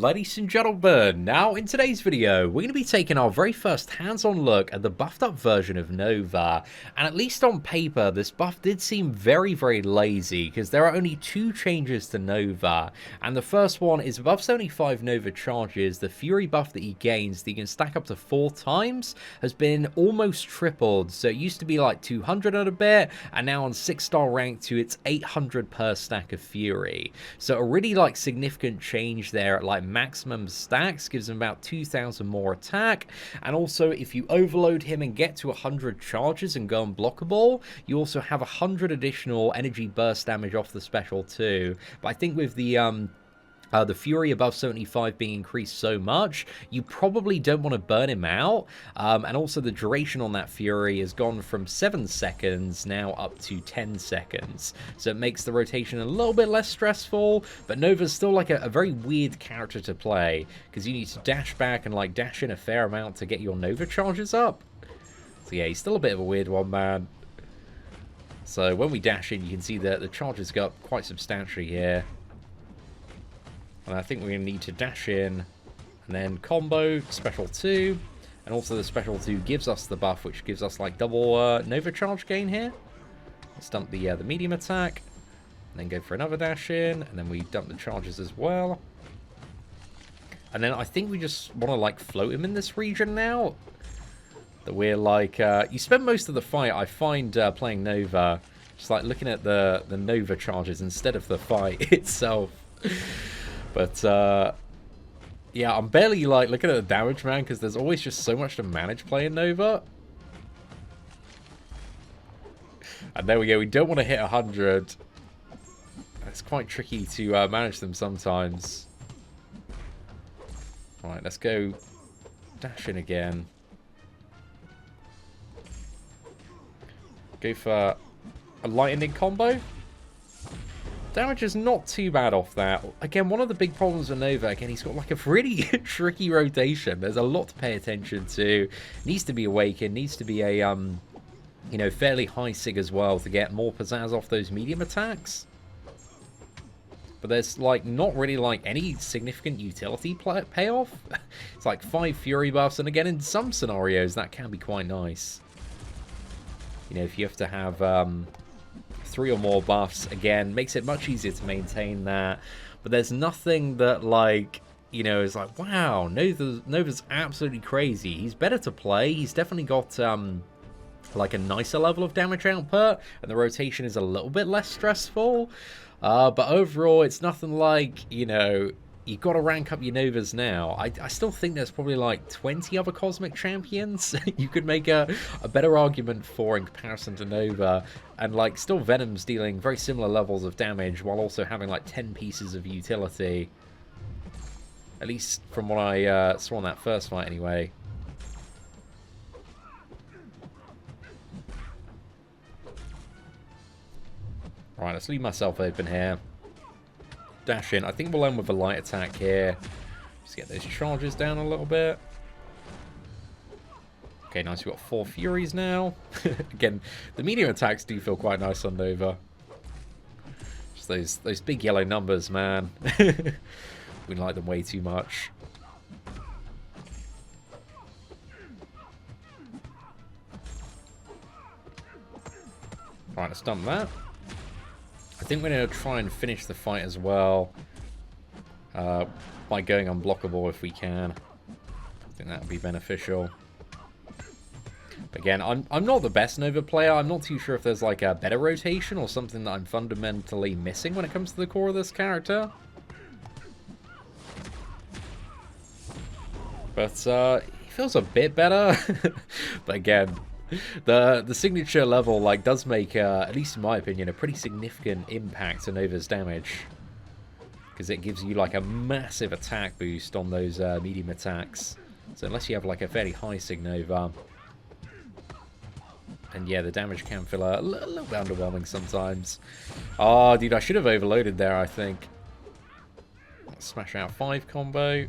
ladies and gentlemen. Now, in today's video, we're going to be taking our very first hands-on look at the buffed-up version of Nova. And at least on paper, this buff did seem very, very lazy, because there are only two changes to Nova. And the first one is above 75 Nova charges, the Fury buff that he gains, that he can stack up to 4 times, has been almost tripled. So it used to be like 200 and a bit, and now on 6-star rank to it's 800 per stack of Fury. So a really like significant change there at like maximum stacks, gives him about 2,000 more attack. And also if you overload him and get to 100 charges and go unblockable, you also have 100 additional energy burst damage off the special too. But I think with the Fury above 75 being increased so much, you probably don't want to burn him out. And also the duration on that Fury has gone from 7 seconds now up to 10 seconds. So it makes the rotation a little bit less stressful, but Nova's still like a very weird character to play, because you need to dash back and like dash in a fair amount to get your Nova charges up. So yeah, he's still a bit of a weird one, man. So when we dash in, you can see that the charges go up quite substantially here. And I think we're going to need to dash in and then combo special 2. And also the special 2 gives us the buff, which gives us like double Nova charge gain here. Let's dump the medium attack. And then go for another dash in. And then we dump the charges as well. And then I think we just want to like float him in this region now. That we're like... you spend most of the fight, I find, playing Nova, just like looking at the Nova charges instead of the fight itself. But, yeah, I'm barely, like, looking at the damage, man, because there's always just so much to manage playing Nova. And there we go, we don't want to hit 100. It's quite tricky to manage them sometimes. Alright, let's go dash in again. Go for a lightning combo. Damage is not too bad off that. Again, one of the big problems with Nova, again, he's got like a really tricky rotation. There's a lot to pay attention to. Needs to be awakened, needs to be a, you know, fairly high sig as well to get more pizzazz off those medium attacks. But there's like not really like any significant utility payoff. It's like 5 Fury buffs, and again, in some scenarios, that can be quite nice. You know, if you have to have... 3 or more buffs, again, makes it much easier to maintain that. But there's nothing that, like, you know, is like, wow, Nova's absolutely crazy. He's better to play. He's definitely got, like, a nicer level of damage output, and the rotation is a little bit less stressful. But overall, it's nothing like, you know, you've got to rank up your Novas now. I still think there's probably like 20 other Cosmic Champions you could make a better argument for in comparison to Nova. And like still Venom's dealing very similar levels of damage while also having like 10 pieces of utility. At least from what I saw in that first fight anyway. Right, let's leave myself open here. Dash in. I think we'll end with a light attack here. Just get those charges down a little bit. Okay, nice. We've got 4 Furies now. Again, the medium attacks do feel quite nice on Nova. Just those big yellow numbers, man. We like them way too much. Alright, let's dump that. I think we're going to try and finish the fight as well by going unblockable if we can. I think that would be beneficial. Again, I'm not the best Nova player. I'm not too sure if there's like a better rotation or something that I'm fundamentally missing when it comes to the core of this character. But he feels a bit better. But again... The signature level like does make, at least in my opinion, a pretty significant impact to Nova's damage. Because it gives you like a massive attack boost on those medium attacks. So unless you have like a fairly high sig Nova. And yeah, the damage can feel a little bit underwhelming sometimes. Oh, dude, I should have overloaded there, I think. Smash out 5 combo.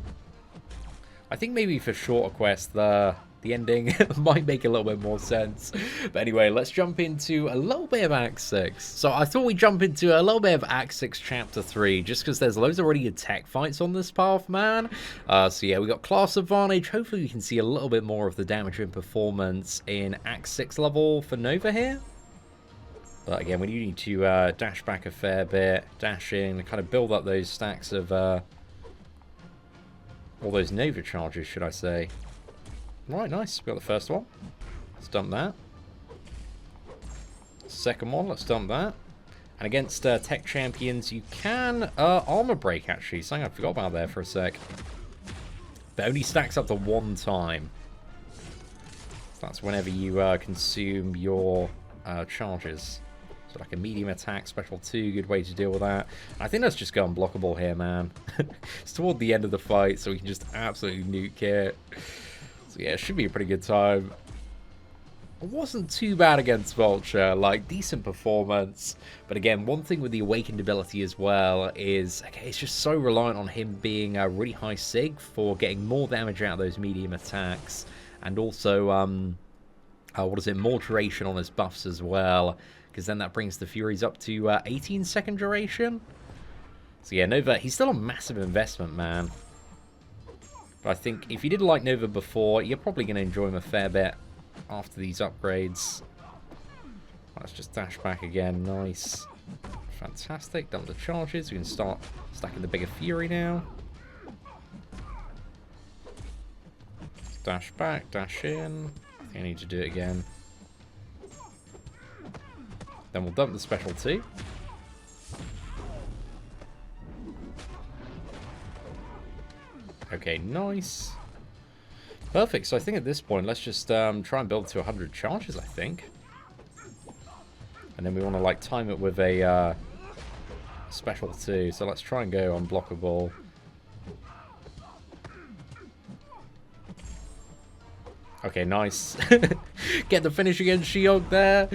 I think maybe for shorter quests, the the ending might make a little bit more sense. But anyway, let's jump into a little bit of Act 6. So I thought we'd jump into a little bit of Act 6 Chapter 3, just because there's loads of really good tech fights on this path, man. So yeah, we got class advantage. Hopefully we can see a little bit more of the damage and performance in Act 6 level for Nova here. But again, we do need to dash back a fair bit, dash in, kind of build up those stacks of all those Nova charges, should I say. Right, nice. We got the first one. Let's dump that. Second one, let's dump that. And against tech champions, you can armor break, actually. Something I forgot about there for a sec. But only stacks up to one time. So that's whenever you consume your charges. So like a medium attack, special 2, good way to deal with that. I think let's just go unblockable here, man. It's toward the end of the fight, so we can just absolutely nuke it. So yeah, it should be a pretty good time. It wasn't too bad against Vulture, like decent performance. But again, one thing with the Awakened ability as well is, okay, it's just so reliant on him being a really high sig for getting more damage out of those medium attacks. And also, more duration on his buffs as well. Because then that brings the Furies up to 18-second duration. So yeah, Nova, he's still a massive investment, man. But I think if you didn't like Nova before, you're probably going to enjoy him a fair bit after these upgrades. Let's just dash back again. Nice. Fantastic. Dump the charges. We can start stacking the bigger Fury now. Dash back, dash in. I think I need to do it again. Then we'll dump the special 2. Okay, nice. Perfect. So I think at this point, let's just try and build to 100 charges, I think. And then we want to like time it with a special 2. So let's try and go unblockable. Okay, nice. Get the finish against She-Hulk there.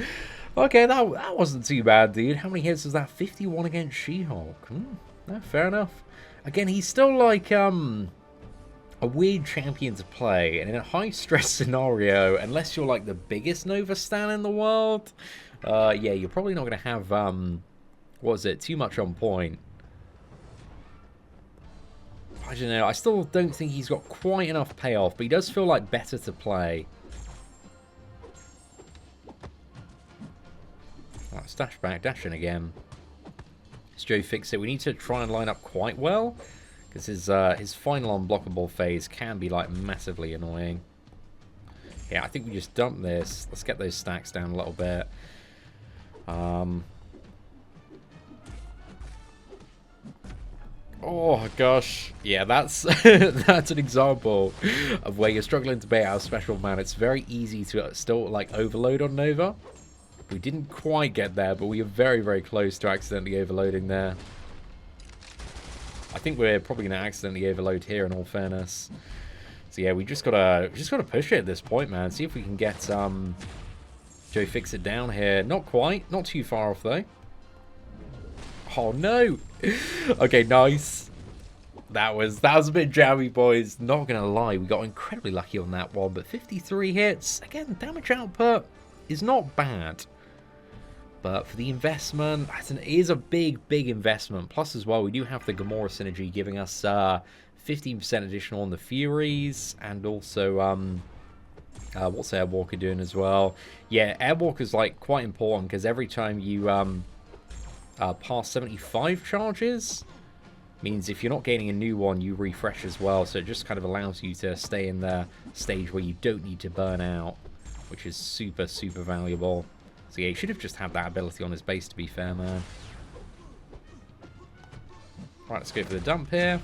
Okay, that wasn't too bad, dude. How many hits was that? 51 against She-Hulk. No, fair enough. Again, he's still like a weird champion to play, and in a high-stress scenario, unless you're like the biggest Nova stan in the world, yeah, you're probably not going to have, what was it, too much on point. I don't know, I still don't think he's got quite enough payoff, but he does feel like better to play. Let's dash back, dash in again. Let's Joe fix it. We need to try and line up quite well. Because his final unblockable phase can be, like, massively annoying. Yeah, I think we just dump this. Let's get those stacks down a little bit. Oh, gosh. Yeah, that's that's an example of where you're struggling to bait out a special, man. It's very easy to still, like, overload on Nova. We didn't quite get there, but we are very, very close to accidentally overloading there. I think we're probably going to accidentally overload here, in all fairness. So yeah, we just gotta push it at this point, man. See if we can get Joe fix it down here. Not quite, not too far off though. Oh no! Okay, nice. That was a bit jammy, boys. Not gonna lie, we got incredibly lucky on that one. But 53 hits again. Damage output is not bad. But for the investment, it is a big, big investment. Plus, as well, we do have the Gamora synergy giving us 15% additional on the Furies. And also, what's Airwalker doing as well? Yeah, Airwalker's like quite important because every time you pass 75 charges, means if you're not gaining a new one, you refresh as well. So it just kind of allows you to stay in the stage where you don't need to burn out, which is super, super valuable. So yeah, he should have just had that ability on his base, to be fair, man. Right, let's go for the dump here.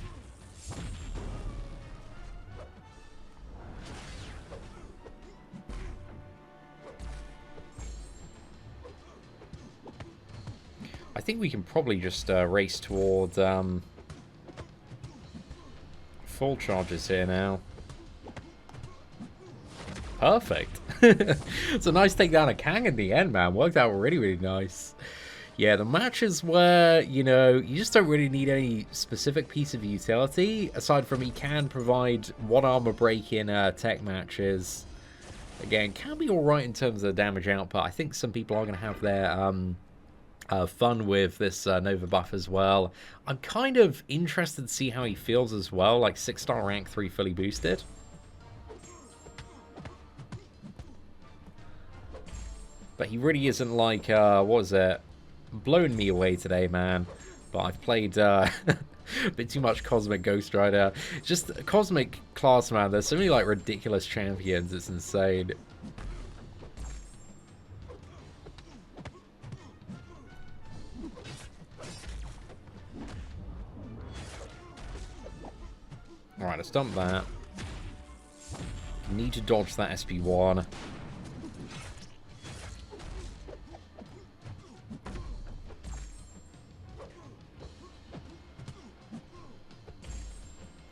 I think we can probably just race toward full charges here now. Perfect. It's a nice takedown of Kang in the end, man. Worked out really, really nice. Yeah, the matches where, you know, you just don't really need any specific piece of utility, aside from he can provide one armor break in tech matches. Again, can be alright in terms of the damage output. I think some people are going to have their fun with this Nova buff as well. I'm kind of interested to see how he feels as well, like 6-star rank 3 fully boosted. But he really isn't like, what was it? Blowing me away today, man. But I've played a bit too much Cosmic Ghost Rider. Just a Cosmic class, man. There's so many like ridiculous champions. It's insane. Alright, let's dump that. Need to dodge that SP1.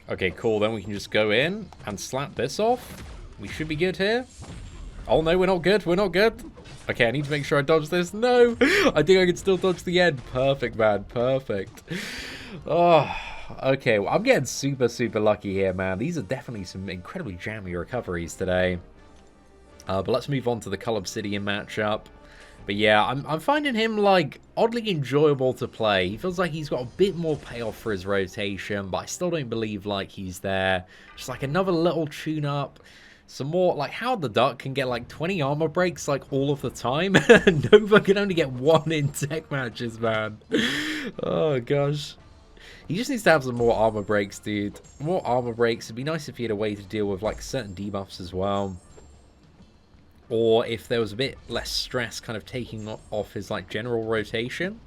Okay, cool. Then we can just go in and slap this off. We should be good here. Oh, no, we're not good. We're not good. Okay, I need to make sure I dodge this. No! I think I can still dodge the end. Perfect, man. Perfect. Oh, okay. Well, I'm getting super, super lucky here, man. These are definitely some incredibly jammy recoveries today. But let's move on to the Cull Obsidian matchup. But yeah, I'm finding him, like, oddly enjoyable to play. He feels like he's got a bit more payoff for his rotation, but I still don't believe, like, he's there. Just, like, another little tune-up. Some more, like, Howard the Duck can get, like, 20 armor breaks, like, all of the time. Nova can only get 1 in tech matches, man. Oh, gosh. He just needs to have some more armor breaks, dude. More armor breaks. It'd be nice if he had a way to deal with, like, certain debuffs as well. Or if there was a bit less stress kind of taking off his, like, general rotation.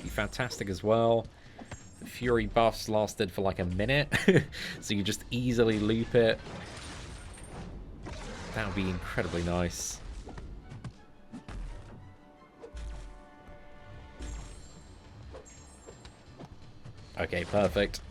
Be fantastic as well. The Fury buffs lasted for, like, a minute. So you just easily loop it. That would be incredibly nice. Okay, perfect.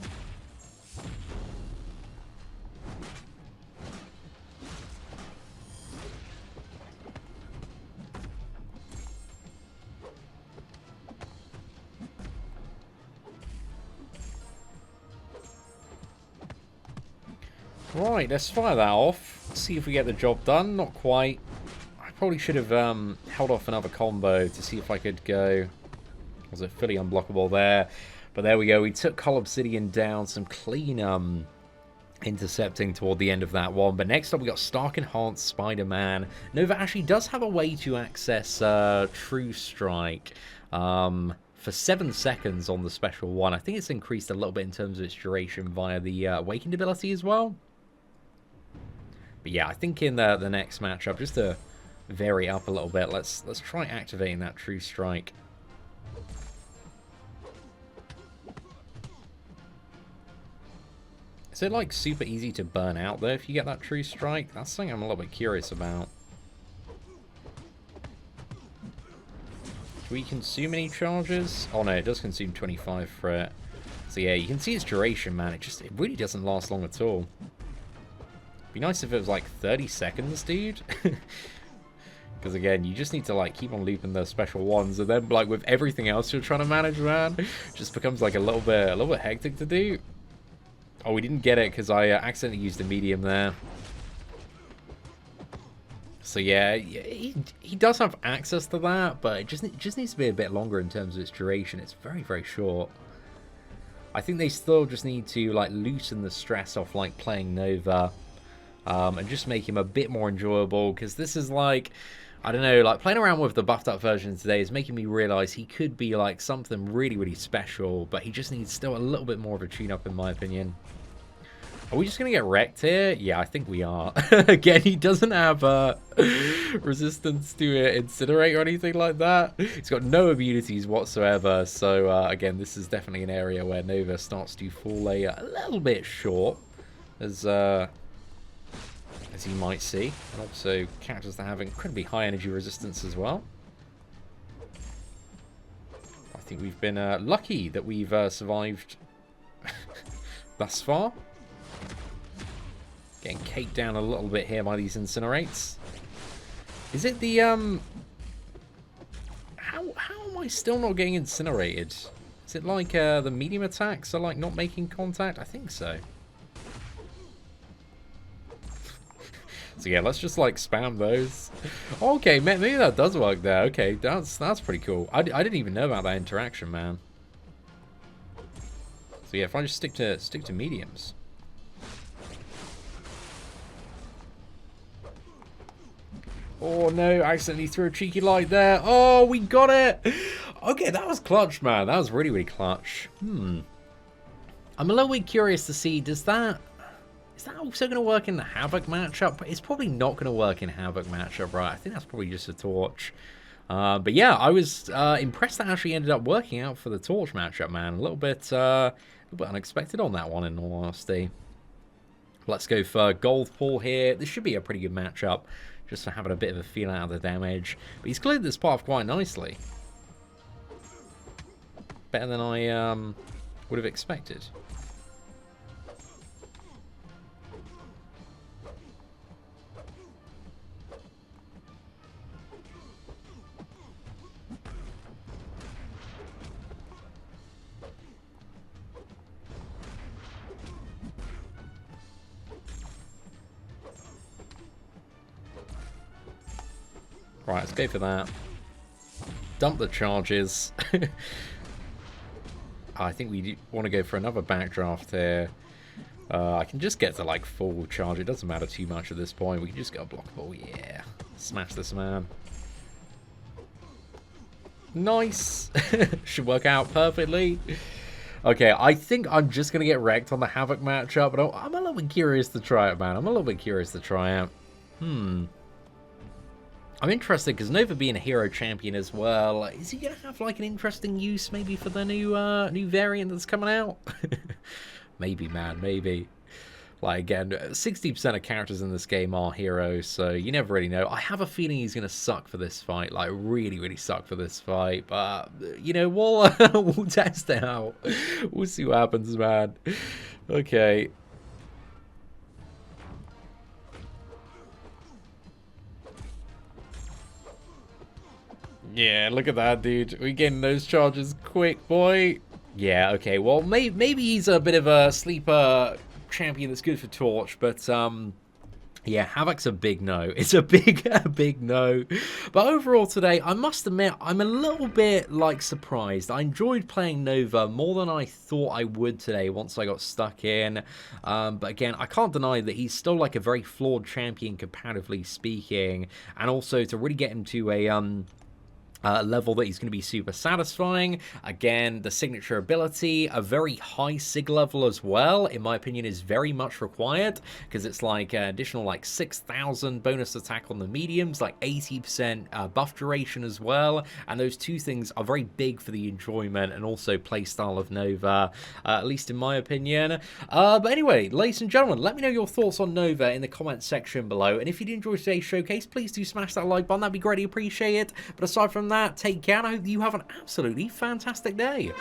Right, let's fire that off. See if we get the job done. Not quite. I probably should have held off another combo to see if I could go. Was it fully unblockable there? But there we go. We took Cull Obsidian down. Some clean intercepting toward the end of that one. But next up we got Stark Enhanced Spider-Man. Nova actually does have a way to access True Strike. For 7 seconds on the special one. I think it's increased a little bit in terms of its duration via the Awakened ability as well. But yeah, I think in the next matchup, just to vary up a little bit, let's try activating that True Strike. Is it like super easy to burn out though if you get that True Strike? That's something I'm a little bit curious about. Do we consume any charges? Oh no, it does consume 25 for it. So yeah, you can see its duration, man. It really doesn't last long at all. Be nice if it was like 30 seconds, dude. Because again, you just need to like keep on looping the special ones, and then like with everything else you're trying to manage, man, it just becomes like a little bit hectic to do. Oh, we didn't get it because I accidentally used a medium there. So yeah, he does have access to that, but it just needs to be a bit longer in terms of its duration. It's very, very short. I think they still just need to like loosen the stress off like playing Nova, and just make him a bit more enjoyable, because this is like, I don't know, like playing around with the buffed up version today is making me realize he could be like something really, really special, but he just needs still a little bit more of a tune-up in my opinion. Are we just going to get wrecked here? Yeah, I think we are. Again, he doesn't have resistance to incinerate or anything like that. He's got no immunities whatsoever. So, again, this is definitely an area where Nova starts to fall a little bit short, as you might see. And also, characters that have incredibly high energy resistance as well. I think we've been lucky that we've survived thus far. Getting caked down a little bit here by these incinerates. Is it the how am I still not getting incinerated? Is it like the medium attacks are like not making contact? I think so. So yeah, let's just like spam those. Okay, maybe that does work there. Okay, that's pretty cool. I didn't even know about that interaction, man. So yeah, if I just stick to mediums. Oh no, accidentally threw a cheeky light there. Oh, we got it. Okay, that was clutch, man. That was really, really clutch. I'm a little bit curious to see, is that also going to work in the Havoc matchup? It's probably not going to work in Havoc matchup, right? I think that's probably just a Torch. But yeah, I was impressed that actually ended up working out for the Torch matchup, man. A little bit unexpected on that one, in all honesty. Let's go for Gold Pool here. This should be a pretty good matchup, just for having a bit of a feel out of the damage. But he's cleared this path quite nicely. Better than I would have expected. Right, let's go for that. Dump the charges. I think we want to go for another backdraft here. I can just get to like full charge. It doesn't matter too much at this point. We can just go blockable. Yeah. Smash this man. Nice. Should work out perfectly. Okay, I think I'm just going to get wrecked on the Havoc matchup, but I'm a little bit curious to try it, man. I'm a little bit curious to try it. I'm interested because Nova being a hero champion as well, is he going to have like an interesting use maybe for the new variant that's coming out? Maybe, man, maybe. Like, again, 60% of characters in this game are heroes, so you never really know. I have a feeling he's going to suck for this fight, like really, really suck for this fight. But, you know, we'll test it out. We'll see what happens, man. Okay. Yeah, look at that, dude. We getting those charges quick, boy. Yeah, okay. Well, maybe he's a bit of a sleeper champion that's good for Torch, but yeah, Havoc's a big no. It's a big no. But overall today, I must admit, I'm a little bit like surprised. I enjoyed playing Nova more than I thought I would today once I got stuck in. But again, I can't deny that he's still like a very flawed champion comparatively speaking, and also to really get him to a level that he's going to be super satisfying. Again, the signature ability, a very high sig level as well, in my opinion, is very much required, because it's like an additional like 6,000 bonus attack on the mediums, like 80% buff duration as well, and those two things are very big for the enjoyment and also playstyle of Nova, at least in my opinion. But anyway, ladies and gentlemen, let me know your thoughts on Nova in the comments section below, and if you did enjoy today's showcase, please do smash that like button, that'd be greatly appreciated. But aside from that, take care, and I hope you have an absolutely fantastic day.